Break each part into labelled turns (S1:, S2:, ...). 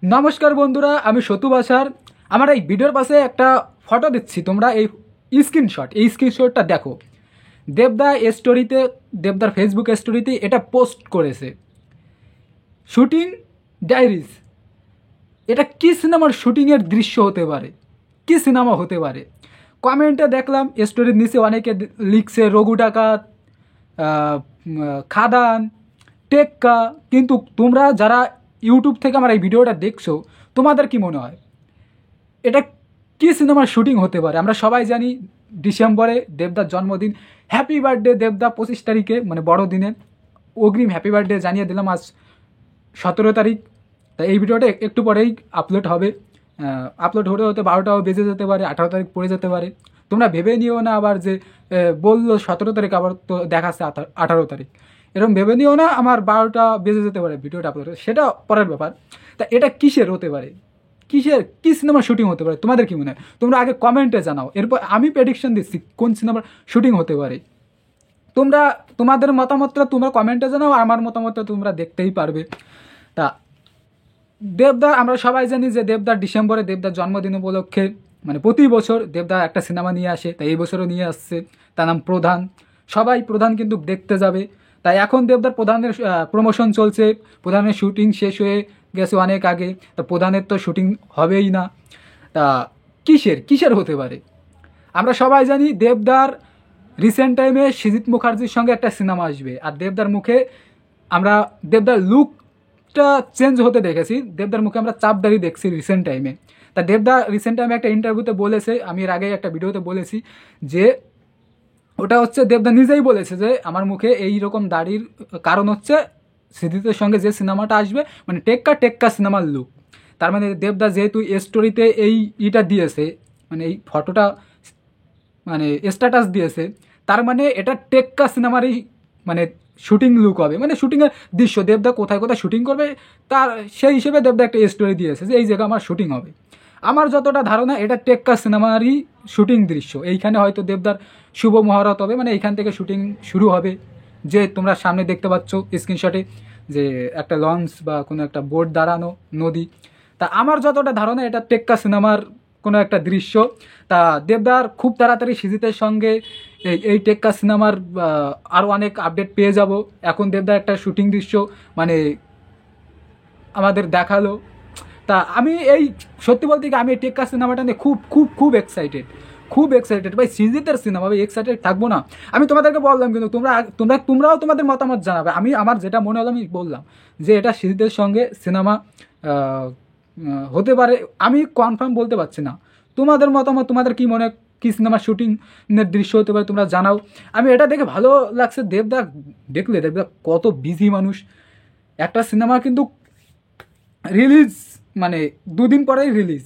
S1: নমস্কার বন্ধুরা, আমি সতু বাসার। আমার এই ভিডিওর পাশে একটা ফটো দিচ্ছি, তোমরা এই স্ক্রিনশটটা দেখো। দেবদা স্টোরিতে, দেবদার ফেসবুক স্টোরিতে এটা পোস্ট করেছে, শুটিং ডায়েরিজ। এটা কি সিনেমার শুটিংয়ের দৃশ্য হতে পারে, কি সিনেমা হতে পারে? কমেন্টে দেখলাম স্টোরির নিচে অনেকে লিখছে রঘু ডাকাত, খাদান, টেক্কা। কিন্তু তোমরা যারা ইউটিউব থেকে আমার এই ভিডিওটা দেখছো, তোমাদের কি মনে হয় এটা কি সিনেমার শুটিং হতে পারে? আমরা সবাই জানি ডিসেম্বরে দেবদার জন্মদিন। হ্যাপি বার্থডে দেবদা, 25 তারিখে, মানে বড়দিনে অগ্রিম হ্যাপি বার্থডে জানিয়ে দিলাম। আজ 17 তারিখ। তা এই ভিডিওটা একটু পরেই আপলোড হবে। আপলোড হতে হতে 12টাও বেজে যেতে পারে, 18 তারিখ পড়ে যেতে পারে। তোমরা ভেবে নিও না আবার যে বললো 17 তারিখ, আবার তো দেখাচ্ছে 18 তারিখ। এরকম ভেবে নিও না আমার 12টা বেজে যেতে পারে ভিডিওটা আপলোড, সেটা পরের ব্যাপার। তা এটা কিসের হতে পারে, কি সিনেমার শুটিং হতে পারে? তোমাদের কি মনে হয়? তোমরা আগে কমেন্টে জানাও, এরপর আমি প্রেডিকশন দিচ্ছি কোন সিনেমার শুটিং হতে পারে। তোমরা তোমাদের মতামতটা তোমরা কমেন্টে জানাও, আর আমার মতামতটা তোমরা দেখতেই পারবে। তা দেবদার, আমরা সবাই জানি যে দেবদার ডিসেম্বরে দেবদার জন্মদিন উপলক্ষে, মানে প্রতি বছর দেবদা একটা সিনেমা নিয়ে আসে। তাই এই বছরও নিয়ে আসছে, তার নাম প্রধান। সবাই প্রধান কিন্তু দেখতে যাবে। তাই এখন দেবদার প্রধানের প্রমোশন চলছে। প্রধানের শুটিং শেষ হয়ে গেছে অনেক আগে। তা প্রধানের তো শুটিং হবেই না। তা কিসের হতে পারে? আমরা সবাই জানি দেবদার রিসেন্ট টাইমে সৃজিত মুখার্জির সঙ্গে একটা সিনেমা আসবে। আর দেবদার মুখে আমরা দেবদার লুকটা চেঞ্জ হতে দেখেছি। দেবদার মুখে আমরা চাপদারি দেখছি রিসেন্ট টাইমে। তা দেবদা রিসেন্ট টাইমে একটা ইন্টারভিউতে বলেছে, আমি এর আগে একটা ভিডিওতে বলেছি, যে ওটা হচ্ছে দেবদা নিজেই বলেছে যে আমার মুখে এই রকম দাড়ির কারণ হচ্ছে সৃজিতের সঙ্গে যে সিনেমাটা আসবে, মানে টেক্কা সিনেমার লুক। তার মানে দেবদা যেহেতু স্টোরিতে এই ইটা দিয়েছে, মানে এই ফটোটা, মানে স্ট্যাটাস দিয়েছে, তার মানে এটা টেক্কা সিনেমারই মানে শুটিং লুক হবে, মানে শুটিংয়ের দৃশ্য। দেবদা কোথায় কোথায় শুটিং করবে তার সেই হিসেবে দেবদা একটা স্টোরি দিয়েছে যে এই জায়গায় আমার শুটিং হবে। আমার যতটা ধারণা এটা টেক্কা সিনেমারই শুটিং দৃশ্য। এইখানে হয়তো দেবদার শুভ মহারত হবে, মানে এইখান থেকে শুটিং শুরু হবে। যে তোমরা সামনে দেখতে পাচ্ছ স্ক্রিনশটে, যে একটা লঞ্চ বা কোনো একটা বোট দাঁড়ানো, নদী। তা আমার যতটা ধারণা এটা টেক্কা সিনেমার কোনো একটা দৃশ্য। তা দেবদার খুব তাড়াতাড়ি সৃজিতের সঙ্গে এই টেক্কা সিনেমার আরও অনেক আপডেট পেয়ে যাব। এখন দেবদার একটা শুটিং দৃশ্য মানে আমাদের দেখালো। তা আমি এই সত্যি বলতে কি, আমি এই টেক্কা সিনেমাটা নিয়ে খুব খুব খুব এক্সাইটেড, খুব এক্সাইটেড ভাই। সৃজিতের সিনেমা ভাই, এক্সাইটেড থাকবো না? আমি তোমাদেরকে বললাম, কিন্তু তোমরাও তোমাদের মতামত জানাবে। আমি আমার যেটা মনে হলো আমি বললাম যে এটা সৃজিতের সঙ্গে সিনেমা হতে পারে। আমি কনফার্ম বলতে পারছি না। তোমাদের মতামত, তোমাদের কি মনে, কি সিনেমার শুটিংয়ের দৃশ্য হতে পারে তোমরা জানাও। আমি এটা দেখে ভালো লাগছে। দেবদা কত বিজি মানুষ। একটা সিনেমা কিন্তু রিলিজ, মানে 2 দিন পরেই রিলিজ,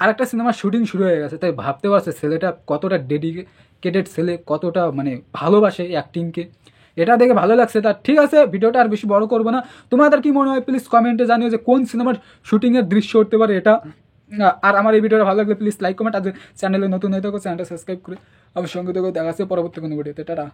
S1: আর একটা সিনেমার শুটিং শুরু হয়ে গেছে। তাই ভাবতে পারছে ছেলেটা কতটা ডেডিকেটেড ছেলে, কতটা মানে ভালোবাসে অ্যাক্টিংকে। এটা দেখে ভালো লাগছে। তার ঠিক আছে, ভিডিওটা আর বেশি বড় করবো না। তোমাদের কি মনে হয় প্লিজ কমেন্টে জানিও যে কোন সিনেমার শুটিংয়ের দৃশ্য হতে পারে এটা। আর আমার এই ভিডিওটা ভালো লাগলে প্লিজ লাইক কমেন্ট। আর চ্যানেলে নতুন হয়ে থাকো চ্যানেলটা সাবস্ক্রাইব করে আমার সঙ্গে দেখা আছে পরবর্তী কোনো ভিডিওতে। টাটা।